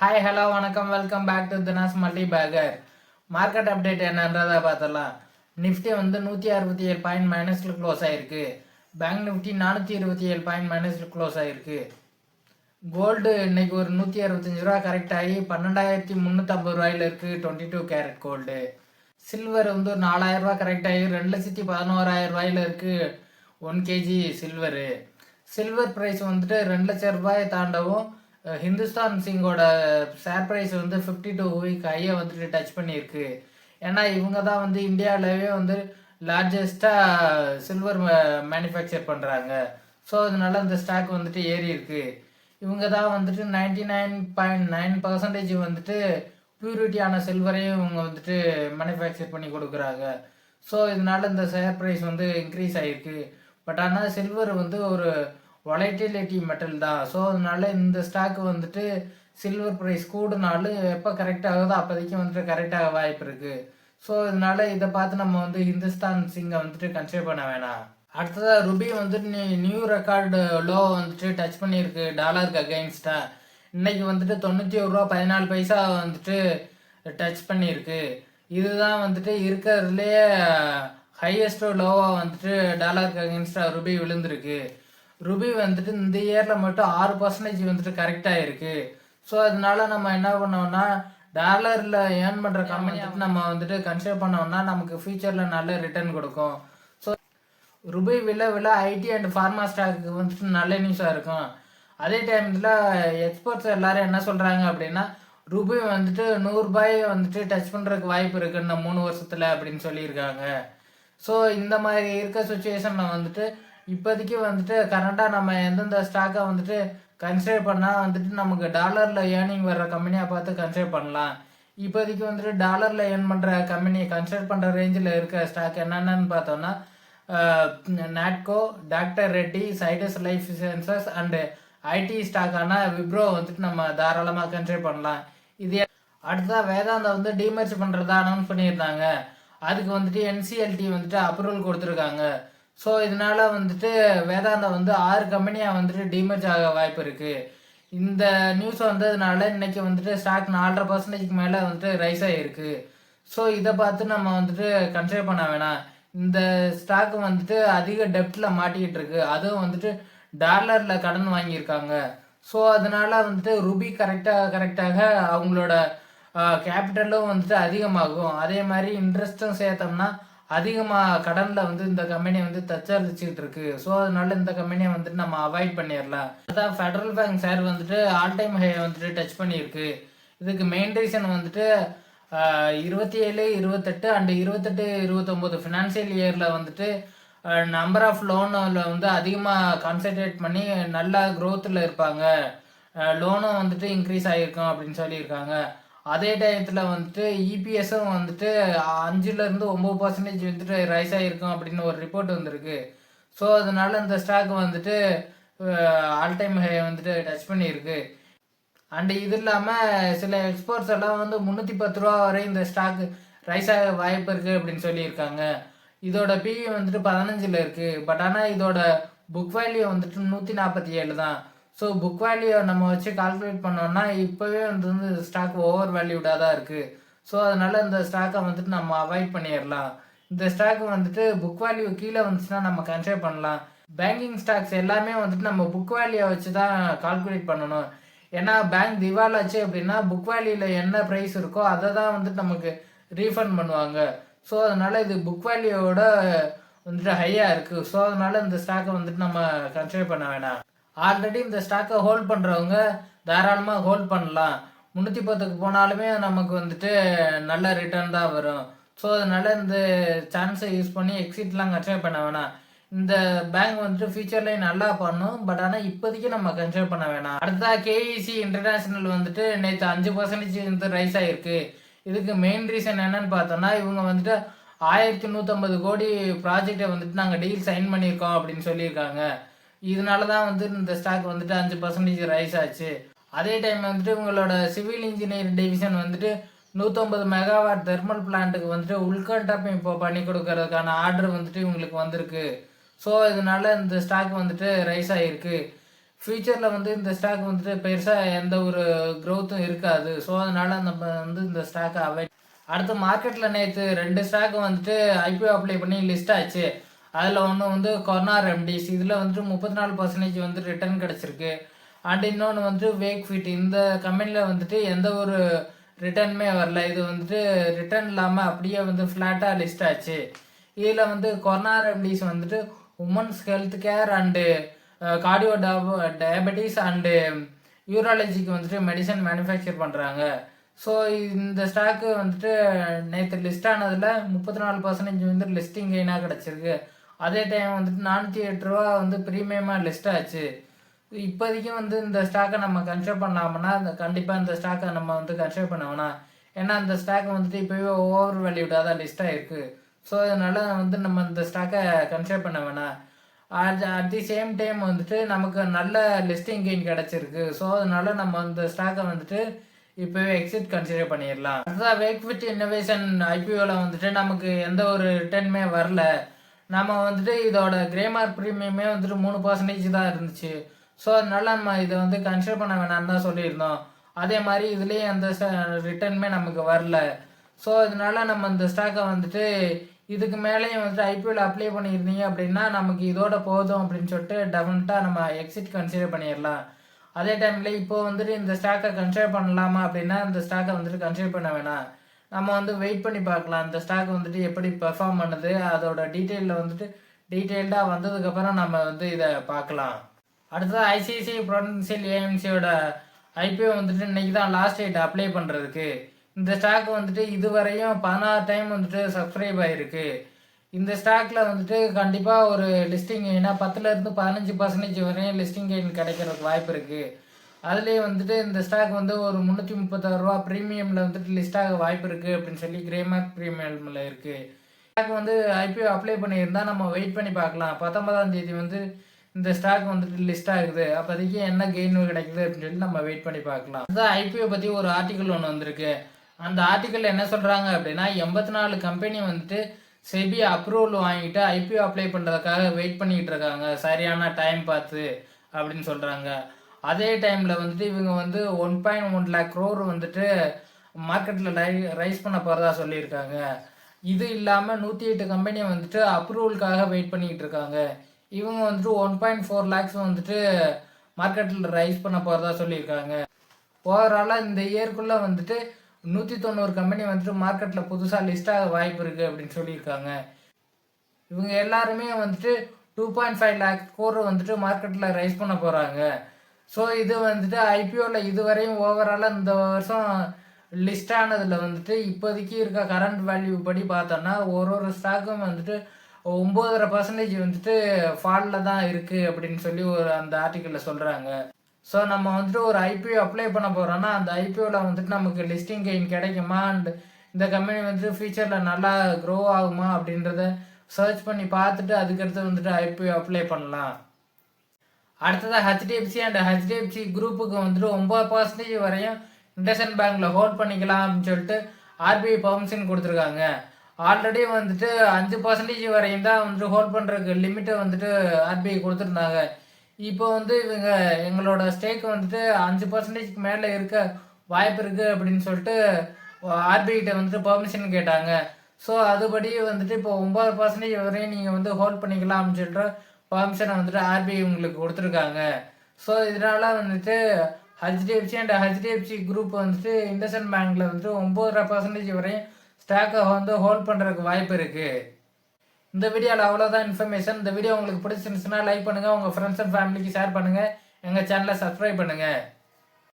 Hi hello வணக்கம் welcome back to Dhina's multibagger. Market update என்னன்றதை பார்த்தலாம். நிஃப்டி வந்து 167 பாயிண்ட் மைனஸில் க்ளோஸ் ஆகிருக்கு. பேங்க் நிஃப்டி 427 பாயிண்ட் மைனஸில் க்ளோஸ் ஆகிருக்கு. கோல்டு இன்னைக்கு ஒரு 165 ரூபா கரெக்ட் ஆகி 12,350 ரூபாயில் இருக்குது 22 கேரட் கோல்டு. சில்வர் வந்து ஒரு 4,000 ரூபா கரெக்ட் ஆகி 2,11,000 ரூபாயில் இருக்குது 1 கேஜி சில்வரு. சில்வர் ப்ரைஸ் வந்துட்டு 2 லட்சம் ரூபாயை தாண்டவும் ஹிந்துஸ்தான் சிங்கோட ஷேர் ப்ரைஸ் வந்து 52 வீக் ஹையை வந்துட்டு டச் பண்ணியிருக்கு. ஏன்னா இவங்க தான் வந்து இந்தியாவிலவே வந்து லார்ஜஸ்ட்டாக சில்வர் மேனுஃபேக்சர் பண்ணுறாங்க. ஸோ அதனால இந்த ஸ்டாக் வந்துட்டு ஏறி இருக்கு. இவங்க தான் வந்துட்டு 99.9% வந்துட்டு பியூரிட்டியான சில்வரையும் இவங்க வந்துட்டு மேனுஃபேக்சர் பண்ணி கொடுக்குறாங்க. ஸோ இதனால இந்த ஷேர் ப்ரைஸ் வந்து இன்க்ரீஸ் ஆகிருக்கு. பட் ஆனால் சில்வர் வந்து ஒரு வொலைட்டிலிட்டி மெட்டல் தான். ஸோ அதனால இந்த ஸ்டாக் வந்துட்டு சில்வர் ப்ரைஸ் கூடுனாலும் எப்போ கரெக்ட் ஆகுதோ அப்போதைக்கு வந்துட்டு கரெக்டாக வாய்ப்பு இருக்குது. ஸோ இதனால இதை பார்த்து நம்ம வந்து ஹிந்துஸ்தான் சிங்கை வந்துட்டு கன்சிடர் பண்ண வேணாம். அடுத்ததாக ருபி வந்துட்டு நியூ ரெக்கார்டு லோ வந்துட்டு டச் பண்ணியிருக்கு டாலருக்கு அகெயின்ஸ்டாக. இன்னைக்கு வந்துட்டு 91 ரூபா 14 பைசா வந்துட்டு டச் பண்ணியிருக்கு. இதுதான் வந்துட்டு இருக்கிறதுலேயே ஹையஸ்ட் லோவாக வந்துட்டு டாலருக்கு அகெயின்ஸ்டாக ருபி விழுந்திருக்கு. ருபி வந்துட்டு இந்த இயரில் மட்டும் 6% வந்துட்டு கரெக்டாக இருக்குது. ஸோ அதனால நம்ம என்ன பண்ணோம்னா டாலரில் ஏர்ன் பண்ணுற கம்பெனி நம்ம வந்துட்டு கன்சிடர் பண்ணோம்னா நமக்கு ஃபியூச்சரில் நல்ல ரிட்டர்ன் கொடுக்கும். ஸோ ருபி விழ ஐடி அண்ட் ஃபார்மா ஸ்டாக்கு வந்துட்டு நல்ல நியூஸாக இருக்கும். அதே டைமில் எக்ஸ்போர்ட்ஸ் எல்லாரும் என்ன சொல்கிறாங்க அப்படின்னா ருபி வந்துட்டு 100 ரூபாயை வந்துட்டு டச் பண்ணுறதுக்கு வாய்ப்பு இருக்குன்னு 3 வருஷத்தில் அப்படின்னு சொல்லியிருக்காங்க. ஸோ இந்த மாதிரி இருக்க சுச்சுவேஷனில் வந்துட்டு இப்போதைக்கு வந்துட்டு கரண்டாக நம்ம எந்தெந்த ஸ்டாக்கை வந்துட்டு கன்சிடர் பண்ணால் வந்துட்டு நமக்கு டாலரில் ஏர்னிங் வர்ற கம்பெனியாக பார்த்து கன்சிடர் பண்ணலாம். இப்போதைக்கு வந்துட்டு டாலரில் ஏர்ன் பண்ணுற கம்பெனியை கன்சிடர் பண்ணுற ரேஞ்சில் இருக்க ஸ்டாக் என்னென்னு பார்த்தோம்னா Natco, doctor Reddy, Zydus Life Sciences and IT ஸ்டாக்கான விப்ரோ வந்துட்டு நம்ம தாராளமாக கன்சிடர் பண்ணலாம். இது அடுத்ததாக வேதாந்தா வந்து டிமர்ஜ் பண்ணுறதா அனௌன்ஸ் பண்ணியிருந்தாங்க. அதுக்கு வந்துட்டு என்சிஎல்டி வந்துட்டு அப்ரூவல் கொடுத்துருக்காங்க. ஸோ இதனால வந்துட்டு வேதாந்தா வந்து 6 கம்பெனியாக வந்துட்டு டிமர்ஜ் ஆக வாய்ப்பு இருக்குது. இந்த நியூஸ் வந்ததுனால இன்னைக்கு வந்துட்டு ஸ்டாக் 4.5% மேலே வந்துட்டு ரைஸ் ஆகிருக்கு. ஸோ இதை பார்த்து நம்ம வந்துட்டு கன்சிடர் பண்ண வேணாம். இந்த ஸ்டாக் வந்துட்டு அதிக டெப்டில் மாட்டிக்கிட்டு இருக்கு. அதுவும் வந்துட்டு டாலரில் கடன் வாங்கியிருக்காங்க. ஸோ அதனால வந்துட்டு ருபி கரெக்டாக அவங்களோட கேபிட்டலும் வந்துட்டு அதிகமாகும். அதே மாதிரி இன்ட்ரெஸ்ட்டும் சேர்த்தோம்னா அதிகமாக கடனில் வந்து இந்த கம்பெனி வந்து தச்சரிச்சுக்கிட்டு இருக்கு. ஸோ அதனால இந்த கம்பெனியை வந்துட்டு நம்ம அவாய்ட் பண்ணிடலாம். அதான் ஃபெடரல் பேங்க் ஷேர் வந்துட்டு ஆல் டைம் ஹை வந்துட்டு டச் பண்ணியிருக்கு. இதுக்கு மெயின் ரீசன் வந்துட்டு 27, 28 அண்ட் 28, 29 ஃபினான்சியல் இயரில் வந்துட்டு நம்பர் ஆஃப் லோனில் வந்து அதிகமாக கான்சன்ட்ரேட் பண்ணி நல்லா க்ரோத்தில் இருப்பாங்க. லோனும் வந்துட்டு இன்க்ரீஸ் ஆகிருக்கும் அப்படின்னு சொல்லியிருக்காங்க. அதே டயத்தில் வந்துட்டு இபிஎஸும் வந்துட்டு 5-9% வந்துட்டு ரைஸ் ஆகிருக்கும் அப்படின்னு ஒரு ரிப்போர்ட் வந்திருக்கு. ஸோ அதனால இந்த ஸ்டாக் வந்துட்டு ஆல் டைம் ஹை வந்துட்டு டச் பண்ணியிருக்கு. அண்டு இது இல்லாமல் சில எக்ஸ்போர்ட்ஸ் எல்லாம் வந்து 310 ரூபா வரை இந்த ஸ்டாக் ரைஸ் ஆக வாய்ப்பு இருக்குது அப்படின்னு சொல்லியிருக்காங்க. இதோட பிஇ வந்துட்டு 15 இருக்குது. பட் ஆனால் இதோட புக் வேல்யூ வந்துட்டு 147 தான். ஸோ புக் வேல்யூ நம்ம வச்சு கால்குலேட் பண்ணோம்னா இப்போவே வந்து ஸ்டாக் ஓவர் வேல்யூடாக தான் இருக்குது. ஸோ அதனால இந்த ஸ்டாக்கை வந்துட்டு நம்ம அவாய்ட் பண்ணிடலாம். இந்த ஸ்டாக் வந்துட்டு புக் வேல்யூ கீழே வந்துச்சுன்னா நம்ம கன்சிடர் பண்ணலாம். பேங்கிங் ஸ்டாக்ஸ் எல்லாமே வந்துட்டு நம்ம புக் வேல்யூவை வச்சு தான் கால்குலேட் பண்ணணும். ஏன்னா பேங்க் திவாலாச்சு அப்படின்னா புக் வேல்யூவில் என்ன ப்ரைஸ் இருக்கோ அதை தான் வந்துட்டு நமக்கு ரீஃபண்ட் பண்ணுவாங்க. ஸோ அதனால இது புக் வேல்யூவோட வந்துட்டு ஹையாக இருக்குது. ஸோ அதனால இந்த ஸ்டாக்கை வந்துட்டு நம்ம கன்சிடர் பண்ண வேணாம். ஆல்ரெடி இந்த ஸ்டாக்கை ஹோல்ட் பண்ணுறவங்க தாராளமாக ஹோல்ட் பண்ணலாம். 310க்கு போனாலுமே நமக்கு வந்துட்டு நல்ல ரிட்டர்ன் தான் வரும். ஸோ அதனால இந்த சான்ஸை யூஸ் பண்ணி எக்ஸிட்லாம் கன்சிடர் பண்ண வேணாம். இந்த பேங்க் வந்துட்டு ஃபியூச்சர்லேயும் நல்லா பண்ணும். பட் ஆனால் இப்போதைக்கு நம்ம கன்சிடர் பண்ண வேணாம். அடுத்ததாக கேஇசி இன்டர்நேஷ்னல் வந்துட்டு நேற்று 5% வந்து ரைஸ் ஆகிருக்கு. இதுக்கு மெயின் ரீசன் என்னன்னு பார்த்தோம்னா இவங்க வந்துட்டு 1150 கோடி ப்ராஜெக்டை வந்துட்டு நாங்கள் டீல் சைன் பண்ணியிருக்கோம் அப்படின்னு சொல்லியிருக்காங்க. இதனால தான் வந்து இந்த ஸ்டாக் வந்துட்டு 5% ரைஸ் ஆச்சு. அதே டைம் வந்துட்டு உங்களோட சிவில் இன்ஜினியர் டிவிஷன் வந்துட்டு 150 மெகாவாட் தெர்மல் பிளான்ட்டுக்கு வந்துட்டு உள்கட்டமைப்பு இப்போ பண்ணி கொடுக்கறதுக்கான ஆர்டர் வந்துட்டு இவங்களுக்கு வந்திருக்கு. ஸோ இதனால இந்த ஸ்டாக் வந்துட்டு ரைஸ் ஆகிருக்கு. ஃப்யூச்சரில் வந்து இந்த ஸ்டாக் வந்துட்டு பெருசாக எந்த ஒரு க்ரோத்தும் இருக்காது. ஸோ அதனால் நம்ம வந்து இந்த ஸ்டாக்கை அவாய்ட். அடுத்து மார்க்கெட்டில் நேற்று 2 ஸ்டாக் வந்துட்டு ஐபிஓ அப்ளை பண்ணி லிஸ்ட் ஆச்சு. அதில் ஒன்று வந்து கொர்னார் ரெம்டிஸ், இதில் வந்துட்டு 34% வந்து ரிட்டர்ன் கிடச்சிருக்கு. அண்ட் இன்னொன்று வந்துட்டு வேக் ஃபிட், இந்த கம்பெனியில் வந்துட்டு எந்த ஒரு ரிட்டர்னுமே வரல. இது வந்துட்டு ரிட்டர்ன் இல்லாமல் அப்படியே வந்து ஃப்ளாட்டாக லிஸ்ட் ஆச்சு. இதில் வந்து கொர்னார் ரெம்டிஸ் வந்துட்டு women's health care and cardio diabetes and யூராலஜிக்கு வந்துட்டு மெடிசன் மேனுஃபேக்சர் பண்ணுறாங்க. ஸோ இந்த ஸ்டாக்கு வந்துட்டு நேற்று லிஸ்ட் ஆனதில் 34% வந்து லிஸ்டிங் கெயினாக கிடச்சிருக்கு. அதே டைம் வந்துட்டு 408 ரூபா வந்து ப்ரீமியமாக லிஸ்ட் ஆச்சு. இப்போதைக்கு வந்து இந்த ஸ்டாக்கை நம்ம கன்சிடர் பண்ணலாம்னா கண்டிப்பாக இந்த ஸ்டாக்கை நம்ம வந்து கன்சிடர் பண்ண வேணாம். ஏன்னா இந்த ஸ்டாக் வந்துட்டு இப்போவே ஓவர் வேல்யூடாக தான் லிஸ்ட் ஆகிருக்கு. ஸோ அதனால் வந்து நம்ம இந்த ஸ்டாக்கை கன்சிடர் பண்ண வேணாம். அட் தி சேம் டைம் வந்துட்டு நமக்கு நல்ல லிஸ்டிங் கெயின் கிடச்சிருக்கு. ஸோ அதனால நம்ம இந்த ஸ்டாக்கை வந்துட்டு இப்போவே எக்ஸிட் கன்சிடர் பண்ணிடலாம். அதுதான் வேக்ஃபிட் இன்னோவேஷன் ஐபிஓவில் வந்துட்டு நமக்கு எந்த ஒரு ரிட்டர்னுமே வரல. நம்ம வந்துட்டு இதோட கிரேமார்க் ப்ரீமியமே வந்துட்டு 3% தான் இருந்துச்சு. ஸோ அதனால நம்ம இதை வந்து கன்சிடர் பண்ண வேணாம்னு தான் சொல்லியிருந்தோம். அதே மாதிரி இதுலேயே அந்த ரிட்டர்னுமே நமக்கு வரல. ஸோ அதனால நம்ம இந்த ஸ்டாக்கை வந்துட்டு இதுக்கு மேலேயும் வந்துட்டு ஐபிஓவில் அப்ளை பண்ணியிருந்தீங்க அப்படின்னா நமக்கு இதோட போதும் அப்படின்னு சொல்லிட்டு டெஃபினட்டாக நம்ம எக்ஸிட் கன்சிடர் பண்ணிடலாம். அதே டைமில் இப்போ வந்துட்டு இந்த ஸ்டாக்கை கன்சிடர் பண்ணலாமா அப்படின்னா இந்த ஸ்டாக்கை வந்துட்டு கன்சிடர் பண்ண வேணாம். நம்ம வந்து வெயிட் பண்ணி பார்க்கலாம் இந்த ஸ்டாக் வந்துட்டு எப்படி பெர்ஃபார்ம் பண்ணுது, அதோட டீட்டெயிலில் வந்துட்டு டீட்டெயில்டாக வந்ததுக்கப்புறம் நம்ம வந்து இதை பார்க்கலாம். அடுத்தது ஐசிஐசிஐ ப்ரொடென்ஷியல் ஏஎம்சியோட ஐபிஓ வந்துட்டு இன்னைக்கு தான் லாஸ்ட் டேட் அப்ளை பண்ணுறதுக்கு. இந்த ஸ்டாக் வந்துட்டு இதுவரையும் 16 டைம் வந்துட்டு சப்ஸ்கிரைப் ஆகிருக்கு. இந்த ஸ்டாக்கில் வந்துட்டு கண்டிப்பாக ஒரு லிஸ்டிங் கெயினா 10-15% வரையும் லிஸ்டிங் கெயின் கிடைக்கிறதுக்கு வாய்ப்பு இருக்குது. அதுலேயே வந்துட்டு இந்த ஸ்டாக் வந்து ஒரு 336 ரூபா ப்ரீமியமில் வந்துட்டு லிஸ்ட் ஆக வாய்ப்பு இருக்குது அப்படின்னு சொல்லி கிரேமார்க் ப்ரீமியமில் இருக்குது. ஸ்டாக் வந்து ஐபிஓ அப்ளை பண்ணியிருந்தால் நம்ம வெயிட் பண்ணி பார்க்கலாம். 19ஆம் தேதி வந்து இந்த ஸ்டாக் வந்துட்டு லிஸ்ட் ஆகுது. அப்போதைக்கு என்ன கெயின் கிடைக்குது அப்படின்னு சொல்லி நம்ம வெயிட் பண்ணி பார்க்கலாம். அதுதான் ஐபிஓ பற்றி ஒரு ஆர்டிக்கல் ஒன்று வந்திருக்கு. அந்த ஆர்டிக்கல் என்ன சொல்கிறாங்க அப்படின்னா 84 கம்பெனி வந்துட்டு செபி அப்ரூவல் வாங்கிட்டு ஐபிஓ அப்ளை பண்ணுறதுக்காக வெயிட் பண்ணிக்கிட்டு இருக்காங்க சரியான டைம் பார்த்து அப்படின்னு சொல்கிறாங்க. அதே டைமில் வந்துட்டு இவங்க வந்து 1.1 lakh crore வந்துட்டு மார்க்கெட்டில் ரைஸ் பண்ண போகிறதா சொல்லியிருக்காங்க. இது இல்லாமல் 108 கம்பெனி வந்துட்டு அப்ரூவலுக்காக வெயிட் பண்ணிக்கிட்டு இருக்காங்க. இவங்க வந்துட்டு 1.4 lakhs வந்துட்டு மார்க்கெட்டில் ரைஸ் பண்ண போகிறதா சொல்லியிருக்காங்க. ஓவராலாக இந்த இயர்க்குள்ளே வந்துட்டு 190 கம்பெனி வந்துட்டு மார்க்கெட்டில் புதுசாக லிஸ்டாக வாய்ப்பு இருக்குது அப்படின்னு சொல்லியிருக்காங்க. இவங்க எல்லாருமே வந்துட்டு 2.5 lakh crore வந்துட்டு மார்க்கெட்டில் ரைஸ் பண்ண போகிறாங்க. ஸோ இது வந்துட்டு ஐபிஓவில் இதுவரையும் ஓவராலாக இந்த வருஷம் லிஸ்ட் ஆனதில் வந்துட்டு இப்போதைக்கு இருக்க கரண்ட் வேல்யூ படி பார்த்தோன்னா ஒரு ஸ்டாக்கும் வந்துட்டு 9.5% வந்துட்டு ஃபாலில் தான் இருக்குது அப்படின்னு சொல்லி ஒரு அந்த ஆர்டிக்கலில் சொல்கிறாங்க. ஸோ நம்ம வந்துட்டு ஒரு ஐபிஓ அப்ளை பண்ண போகிறோன்னா அந்த ஐபிஓவில் வந்துட்டு நமக்கு லிஸ்டிங் கெயின் கிடைக்குமா அண்ட் இந்த கம்பெனி வந்துட்டு ஃபியூச்சரில் நல்லா க்ரோ ஆகுமா அப்படின்றத சர்ச் பண்ணி பார்த்துட்டு அதுக்கடுத்து வந்துட்டு ஐபிஓ அப்ளை பண்ணலாம். அடுத்ததாக ஹெச்டிஎஃப்சி அண்ட் ஹெச்டிஎஃப்சி குரூப்புக்கு வந்துட்டு 9% வரையும் இண்டஸ்இண்ட் பேங்க்கில் ஹோல்ட் பண்ணிக்கலாம் அப்படின்னு சொல்லிட்டு ஆர்பிஐ பர்மிஷன் கொடுத்துருக்காங்க. ஆல்ரெடி வந்துட்டு 5% வரையும் தான் வந்துட்டு ஹோல்ட் பண்ணுறதுக்கு லிமிட்டை வந்துட்டு ஆர்பிஐ கொடுத்துருந்தாங்க. இப்போ வந்து இவங்க எங்களோட ஸ்டேக் வந்துட்டு 5%க்கு மேலே இருக்க வாய்ப்பு இருக்குது அப்படின்னு சொல்லிட்டு ஆர்பிஐட்ட வந்துட்டு பர்மிஷன் கேட்டாங்க. ஸோ அதுபடி வந்துட்டு இப்போ 9% வரையும் நீங்கள் வந்து ஹோல்ட் பண்ணிக்கலாம் அப்படின்னு சொல்லிட்டு பர்மிஷனை வந்துட்டு ஆர்பிஐ உங்களுக்கு கொடுத்துருக்காங்க. ஸோ இதனால வந்துட்டு ஹெச்டிஎஃப்சி அண்ட் ஹெச்டிஎஃப்சி குரூப் வந்துட்டு இண்டஸ்இண்ட் பேங்க்கில் வந்துட்டு 9.5% வரையும் ஸ்டாக்கை வந்து ஹோல்ட் பண்ணுறதுக்கு வாய்ப்பு இருக்குது. இந்த வீடியோவில் அவ்வளோதான் இன்ஃபர்மேஷன். இந்த வீடியோ உங்களுக்கு பிடிச்சிருந்துச்சுன்னா லைக் பண்ணுங்கள், உங்கள் ஃப்ரெண்ட்ஸ் அண்ட் ஃபேமிலிக்கு ஷேர் பண்ணுங்கள், எங்கள் சேனலை சப்ஸ்கிரைப் பண்ணுங்கள்.